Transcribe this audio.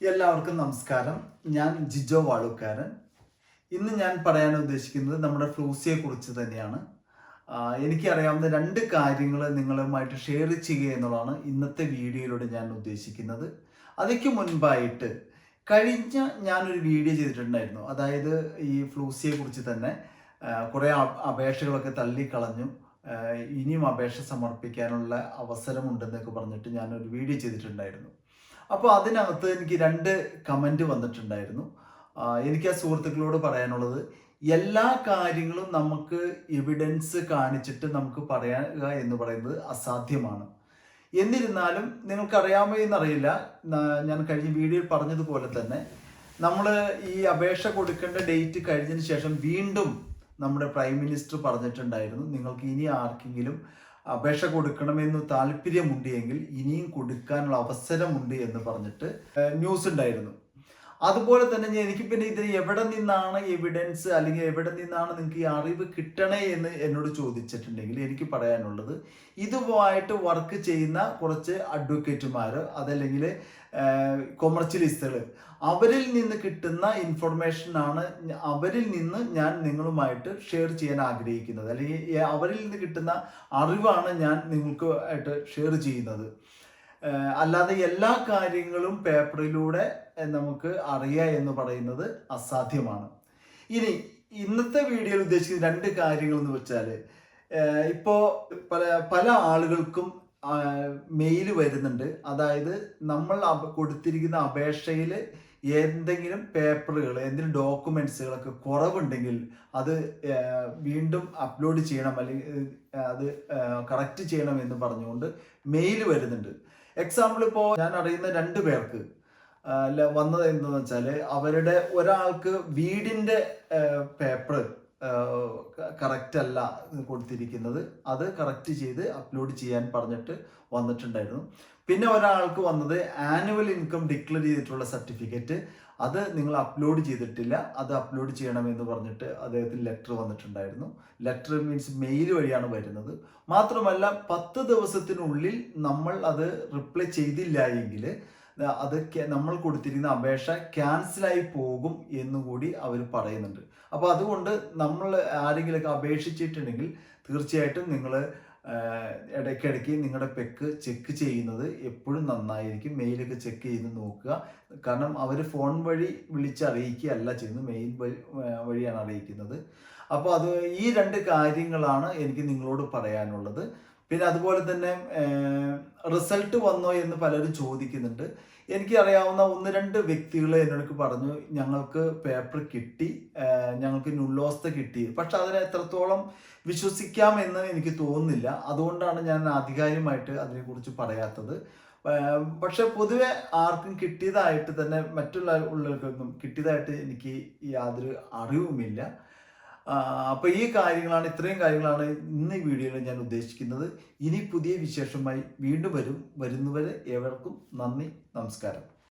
എല്ലാവർക്കും നമസ്കാരം. ഞാൻ ജിജോ വാളുക്കാരൻ. ഇന്ന് ഞാൻ പറയാൻ ഉദ്ദേശിക്കുന്നത് നമ്മുടെ ഫ്ലൂസിയെ കുറിച്ച് തന്നെയാണ്. എനിക്കറിയാവുന്ന 2 കാര്യങ്ങൾ നിങ്ങളുമായിട്ട് ഷെയർ ചെയ്യുക എന്നുള്ളതാണ് ഇന്നത്തെ വീഡിയോയിലൂടെ ഞാൻ ഉദ്ദേശിക്കുന്നത്. അതിക്ക് മുൻപായിട്ട് കഴിഞ്ഞ ഞാനൊരു വീഡിയോ ചെയ്തിട്ടുണ്ടായിരുന്നു. അതായത് ഈ ഫ്ലൂസിയെ കുറിച്ച് തന്നെ കുറേ അപേക്ഷകളൊക്കെ തള്ളിക്കളഞ്ഞു. ഇനിയും അപേക്ഷ സമർപ്പിക്കാനുള്ള അവസരമുണ്ടെന്നൊക്കെ പറഞ്ഞിട്ട് ഞാനൊരു വീഡിയോ ചെയ്തിട്ടുണ്ടായിരുന്നു. അപ്പോൾ അതിനകത്ത് എനിക്ക് 2 കമൻറ്റ് വന്നിട്ടുണ്ടായിരുന്നു. എനിക്ക് ആ സുഹൃത്തുക്കളോട് പറയാനുള്ളത്, എല്ലാ കാര്യങ്ങളും നമുക്ക് എവിഡൻസ് കാണിച്ചിട്ട് നമുക്ക് പറയുക എന്ന് പറയുന്നത് അസാധ്യമാണ്. എന്നിരുന്നാലും നിങ്ങൾക്കറിയാമോ എന്നറിയില്ല, ഞാൻ കഴിഞ്ഞ വീഡിയോയിൽ പറഞ്ഞതുപോലെ തന്നെ നമ്മൾ ഈ അപേക്ഷ കൊടുക്കേണ്ട ഡേറ്റ് കഴിഞ്ഞതിന് ശേഷം വീണ്ടും നമ്മുടെ പ്രൈം മിനിസ്റ്റർ പറഞ്ഞിട്ടുണ്ടായിരുന്നു, നിങ്ങൾക്ക് ഇനി ആർക്കെങ്കിലും അപേക്ഷ കൊടുക്കണമെന്ന് താല്പര്യമുണ്ടെങ്കിൽ ഇനിയും കൊടുക്കാനുള്ള അവസരമുണ്ട് എന്ന് പറഞ്ഞിട്ട് ന്യൂസ് ഉണ്ടായിരുന്നു. അതുപോലെ തന്നെ എനിക്ക് പിന്നെ ഇതിന് എവിടെ നിന്നാണ് എവിഡൻസ് അല്ലെങ്കിൽ എവിടെ നിന്നാണ് നിങ്ങൾക്ക് ഈ അറിവ് കിട്ടണേ എന്ന് എന്നോട് ചോദിച്ചിട്ടുണ്ടെങ്കിൽ എനിക്ക് പറയാനുള്ളത്, ഇതുമായിട്ട് വർക്ക് ചെയ്യുന്ന കുറച്ച് അഡ്വക്കേറ്റുമാർ അതല്ലെങ്കിൽ കൊമേഴ്സ്യലിസ്റ്റുകൾ, അവരിൽ നിന്ന് കിട്ടുന്ന ഇൻഫർമേഷനാണ് അവരിൽ നിന്ന് ഞാൻ നിങ്ങളുമായിട്ട് ഷെയർ ചെയ്യാൻ ആഗ്രഹിക്കുന്നത്, അല്ലെങ്കിൽ അവരിൽ നിന്ന് കിട്ടുന്ന അറിവാണ് ഞാൻ നിങ്ങൾക്ക് ആയിട്ട് ഷെയർ ചെയ്യുന്നത്. അല്ലാതെ എല്ലാ കാര്യങ്ങളും പേപ്പറിലൂടെ നമുക്ക് അറിയാം എന്ന് പറയുന്നത് അസാധ്യമാണ്. ഇനി ഇന്നത്തെ വീഡിയോയിൽ ഉദ്ദേശിക്കുന്ന 2 കാര്യങ്ങൾ എന്ന് വെച്ചാൽ, ഇപ്പോൾ പല ആളുകൾക്കും മെയിൽ വരുന്നുണ്ട്. അതായത് നമ്മൾ കൊടുത്തിരിക്കുന്ന അപേക്ഷയിൽ എന്തെങ്കിലും പേപ്പറുകൾ, എന്തെങ്കിലും ഡോക്യുമെന്റ്സുകളൊക്കെ കുറവുണ്ടെങ്കിൽ അത് വീണ്ടും അപ്ലോഡ് ചെയ്യണം അല്ലെങ്കിൽ അത് കറക്റ്റ് ചെയ്യണം എന്ന് പറഞ്ഞുകൊണ്ട് മെയിൽ വരുന്നുണ്ട്. എക്സാമ്പിൾ, ഇപ്പോൾ ഞാൻ അറിയുന്ന 2 പേർക്ക് വന്നത് എന്താണെന്ന് വെച്ചാൽ, അവരുടെ ഒരാൾക്ക് വീടിൻ്റെ പേപ്പർ കറക്റ്റ് അല്ല കൊടുത്തിരിക്കുന്നത്, അത് കറക്റ്റ് ചെയ്ത് അപ്ലോഡ് ചെയ്യാൻ പറഞ്ഞിട്ട് വന്നിട്ടുണ്ടായിരുന്നു. പിന്നെ ഒരാൾക്ക് വന്നത് ആനുവൽ ഇൻകം ഡിക്ലെയർ ചെയ്തിട്ടുള്ള സർട്ടിഫിക്കറ്റ്, അത് നിങ്ങൾ അപ്ലോഡ് ചെയ്തിട്ടില്ല, അത് അപ്ലോഡ് ചെയ്യണമെന്ന് പറഞ്ഞിട്ട് അദ്ദേഹത്തിന് ലെറ്റർ വന്നിട്ടുണ്ടായിരുന്നു. ലെറ്റർ മീൻസ് മെയിൽ വഴിയാണ് വരുന്നത്. മാത്രമല്ല 10 ദിവസത്തിനുള്ളിൽ നമ്മൾ അത് റിപ്ലൈ ചെയ്തില്ല എങ്കിൽ അത് നമ്മൾ കൊടുത്തിരിക്കുന്ന അപേക്ഷ ക്യാൻസലായി പോകും എന്നുകൂടി അവർ പറയുന്നുണ്ട്. അപ്പോൾ അതുകൊണ്ട് നമ്മൾ ആരെങ്കിലുമൊക്കെ അപേക്ഷിച്ചിട്ടുണ്ടെങ്കിൽ തീർച്ചയായിട്ടും നിങ്ങൾ ഇടയ്ക്കിടയ്ക്ക് നിങ്ങളുടെ പെക്ക് ചെക്ക് ചെയ്യുന്നത് എപ്പോഴും നന്നായിരിക്കും. മെയിലൊക്കെ ചെക്ക് ചെയ്ത് നോക്കുക. കാരണം അവർ ഫോൺ വഴി വിളിച്ചറിയിക്കുകയല്ല ചെയ്യുന്നത്, മെയിൽ വഴിയാണ് അറിയിക്കുന്നത്. അപ്പോൾ ഈ 2 കാര്യങ്ങളാണ് എനിക്ക് നിങ്ങളോട് പറയാനുള്ളത്. പിന്നെ അതുപോലെ തന്നെ റിസൾട്ട് വന്നോ എന്ന് പലരും ചോദിക്കുന്നുണ്ട്. എനിക്ക് അറിയാവുന്ന 1-2 വ്യക്തികൾ എന്നോട് പറഞ്ഞു, ഞങ്ങൾക്ക് പേപ്പർ കിട്ടി, ഞങ്ങൾക്ക് നുള്ളോസ്ത കിട്ടി. പക്ഷെ അതിനെ എത്രത്തോളം വിശ്വസിക്കാമെന്ന് എനിക്ക് തോന്നുന്നില്ല. അതുകൊണ്ടാണ് ഞാൻ ആധികാരികമായിട്ട് അതിനെക്കുറിച്ച് പറയാത്തത്. പക്ഷെ പൊതുവെ ആർക്കും കിട്ടിയതായിട്ട് തന്നെ ഉള്ളവർക്കൊന്നും കിട്ടിയതായിട്ട് എനിക്ക് യാതൊരു അറിവുമില്ല. അപ്പോൾ ഇത്രയും കാര്യങ്ങളാണ് ഇന്ന് ഈ വീഡിയോയിൽ ഞാൻ ഉദ്ദേശിക്കുന്നത്. ഇനി പുതിയ വിശേഷമായി വീണ്ടും വരുന്നവരെ ഏവർക്കും നന്ദി, നമസ്കാരം.